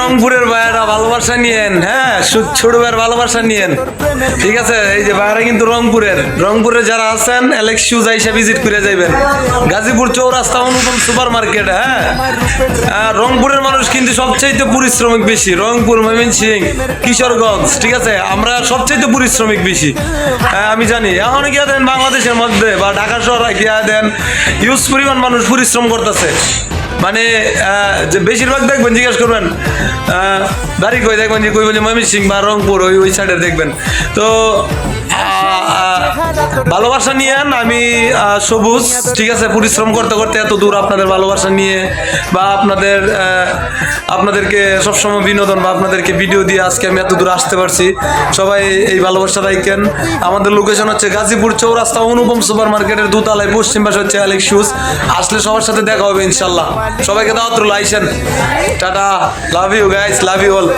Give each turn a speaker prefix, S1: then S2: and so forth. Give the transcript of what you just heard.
S1: রংপুরের ভাইয়েরা ভালোবাসা নিয়েন, হ্যাঁ ছোট ভাইয়ের ভালোবাসা নিয়েন, ঠিক আছে। এই যে ভাইয়েরা কিন্তু রংপুরে যারা আছেন অ্যালেক্স শুজ আইসা ভিজিট করে যাইবেন। গাজীপুর চৌরাস্তা অনুপম সুপার মার্কেট। হ্যাঁ, রংপুরের মানুষ কিন্তু সবচাইতে পরিশ্রমিক বেশি। রংপুর, ময়মনসিংহ, কিশোরগঞ্জ, ঠিক আছে, আমরা সবচাইতে পরিশ্রমিক বেশি। হ্যাঁ আমি জানি। এখন গিয়া দেন বাংলাদেশের মধ্যে বা ঢাকা শহরে গিয়া দেন হিউজ পরিমাণ মানুষ পরিশ্রম করতেছে। মানে যে বেশিরভাগ দেখবেন, জিজ্ঞেস করবেন বাড়ি কই, দেখবেন যে কই বলে ময়মনসিংহ বা রংপুর, ওই সাইডে দেখবেন। তো ভালোবাসা নিয়েন। আমি সবুজ, ঠিক আছে, পরিশ্রম করতে করতে এত দূর আপনাদের ভালোবাসা নিয়ে বা আপনাদেরকে সবসময় বিনোদন বা আপনাদেরকে ভিডিও দিয়ে আজকে আমি এত দূর আসতে পারছি। সবাই এই ভালোবাসা রাখেন। আমাদের লোকেশন হচ্ছে গাজীপুর চৌরাস্তা অনুপম সুপার মার্কেটের দোতলায়, পশ্চিম পাশে হচ্ছে অ্যালেক্স শুজ। আসলে সবার সাথে দেখা হবে ইনশাল্লাহ। সবাইকে দাওয়াত রইল, আইসেন। Ta-ta, love you guys, love you all.